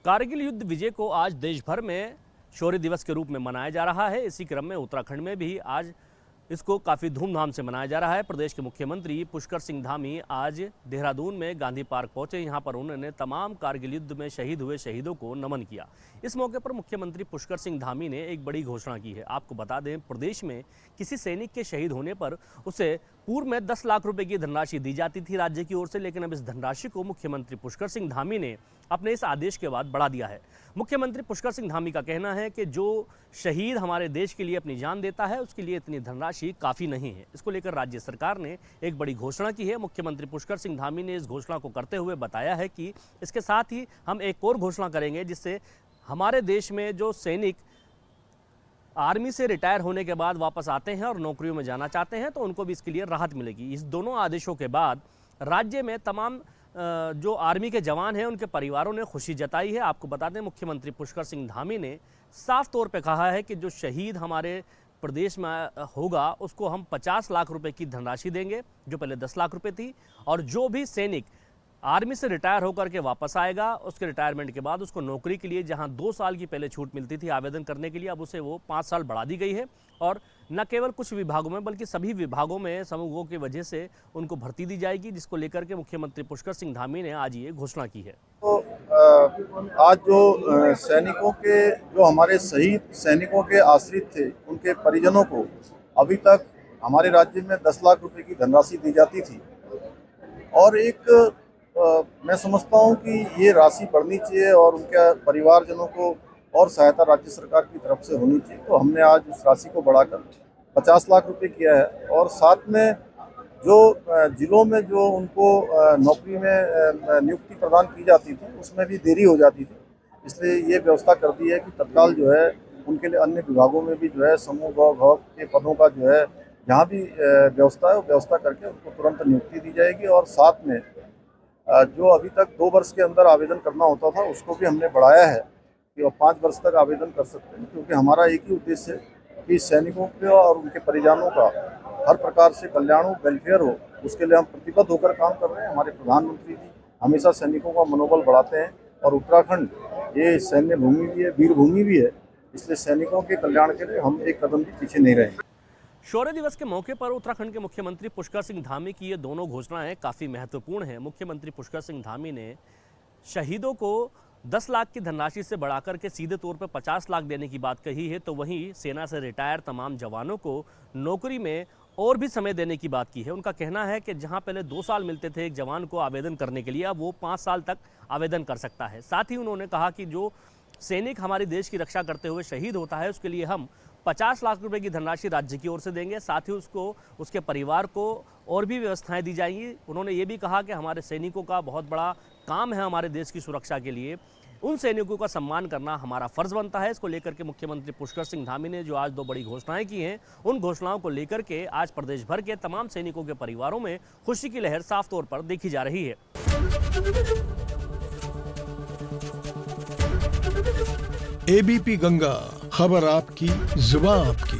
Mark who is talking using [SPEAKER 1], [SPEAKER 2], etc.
[SPEAKER 1] कारगिल युद्ध विजय को आज देश भर में शौर्य दिवस के रूप में मनाया जा रहा है। इसी क्रम में उत्तराखंड में भी आज इसको काफ़ी धूमधाम से मनाया जा रहा है। प्रदेश के मुख्यमंत्री पुष्कर सिंह धामी आज देहरादून में गांधी पार्क पहुंचे। यहां पर उन्होंने तमाम कारगिल युद्ध में शहीद हुए शहीदों को नमन किया। इस मौके पर मुख्यमंत्री पुष्कर सिंह धामी ने एक बड़ी घोषणा की है। आपको बता दें, प्रदेश में किसी सैनिक के शहीद होने पर उसे पूर्व में 10 लाख रुपए की धनराशि दी जाती थी राज्य की ओर से, लेकिन अब इस धनराशि को मुख्यमंत्री पुष्कर सिंह धामी ने अपने इस आदेश के बाद बढ़ा दिया है। मुख्यमंत्री पुष्कर सिंह धामी का कहना है कि जो शहीद हमारे देश के लिए अपनी जान देता है उसके लिए इतनी धनराशि काफ़ी नहीं है। इसको लेकर राज्य सरकार ने एक बड़ी घोषणा की है। मुख्यमंत्री पुष्कर सिंह धामी ने इस घोषणा को करते हुए बताया है कि इसके साथ ही हम एक और घोषणा करेंगे जिससे हमारे देश में जो सैनिक आर्मी से रिटायर होने के बाद वापस आते हैं और नौकरियों में जाना चाहते हैं तो उनको भी इसके लिए राहत मिलेगी। इस दोनों आदेशों के बाद राज्य में तमाम जो आर्मी के जवान हैं उनके परिवारों ने खुशी जताई है। आपको बता दें, मुख्यमंत्री पुष्कर सिंह धामी ने साफ तौर पे कहा है कि जो शहीद हमारे प्रदेश में होगा उसको हम 50 लाख रुपए की धनराशि देंगे, जो पहले 10 लाख रुपए थी। और जो भी सैनिक आर्मी से रिटायर होकर के वापस आएगा, उसके रिटायरमेंट के बाद उसको नौकरी के लिए जहां 2 साल की पहले छूट मिलती थी आवेदन करने के लिए, अब उसे वो 5 साल बढ़ा दी गई है। और न केवल कुछ विभागों में बल्कि सभी विभागों में समूहों की वजह से उनको भर्ती दी जाएगी, जिसको लेकर के मुख्यमंत्री पुष्कर सिंह धामी ने आज ये घोषणा की है।
[SPEAKER 2] तो आज जो सैनिकों के जो हमारे शहीद सैनिकों के आश्रित थे उनके परिजनों को अभी तक हमारे राज्य में 10 लाख रुपए की धनराशि दी जाती थी और एक मैं समझता हूं कि ये राशि बढ़नी चाहिए और उनके परिवारजनों को और सहायता राज्य सरकार की तरफ से होनी चाहिए। तो हमने आज उस राशि को बढ़ाकर 50 लाख रुपए किया है और साथ में जो जिलों में जो उनको नौकरी में नियुक्ति प्रदान की जाती थी उसमें भी देरी हो जाती थी, इसलिए ये व्यवस्था कर दी है कि तत्काल जो है उनके लिए अन्य विभागों में भी जो है समूह गौ के पदों का जो है जहाँ भी व्यवस्था है वो व्यवस्था करके उनको तुरंत नियुक्ति दी जाएगी। और साथ में जो अभी तक 2 वर्ष के अंदर आवेदन करना होता था उसको भी हमने बढ़ाया है कि वो 5 वर्ष तक आवेदन कर सकते हैं, क्योंकि हमारा एक ही उद्देश्य है कि सैनिकों के और उनके परिजनों का हर प्रकार से कल्याण हो, वेलफेयर हो, उसके लिए हम प्रतिबद्ध होकर काम कर रहे हैं। हमारे प्रधानमंत्री जी हमेशा सैनिकों का मनोबल बढ़ाते हैं और उत्तराखंड ये सैन्य भूमि भी है, वीर भूमि भी है, इसलिए सैनिकों के कल्याण के लिए हम एक कदम भी पीछे नहीं रहेंगे।
[SPEAKER 1] शौर्य दिवस के मौके पर उत्तराखंड के मुख्यमंत्री पुष्कर सिंह धामी की ये दोनों घोषणाएं काफ़ी महत्वपूर्ण हैं। मुख्यमंत्री पुष्कर सिंह धामी ने शहीदों को 10 लाख की धनराशि से बढ़ाकर के सीधे तौर पर 50 लाख देने की बात कही है, तो वहीं सेना से रिटायर तमाम जवानों को नौकरी में और भी समय देने की बात की है। उनका कहना है कि जहां पहले 2 साल मिलते थे एक जवान को आवेदन करने के लिए, अब वो 5 साल तक आवेदन कर सकता है। साथ ही उन्होंने कहा कि जो सैनिक हमारे देश की रक्षा करते हुए शहीद होता है उसके लिए हम 50 लाख रुपए की धनराशि राज्य की ओर से देंगे, साथ ही उसको उसके परिवार को और भी व्यवस्थाएं दी जाएंगी। उन्होंने ये भी कहा कि हमारे सैनिकों का बहुत बड़ा काम है हमारे देश की सुरक्षा के लिए, उन सैनिकों का सम्मान करना हमारा फर्ज बनता है। इसको लेकर के मुख्यमंत्री पुष्कर सिंह धामी ने जो आज 2 बड़ी घोषणाएं की हैं, उन घोषणाओं को लेकर के आज प्रदेश भर के तमाम सैनिकों के परिवारों में खुशी की लहर साफ तौर पर देखी जा रही है।
[SPEAKER 3] एबीपी गंगा, खबर आपकी, जुबान आपकी।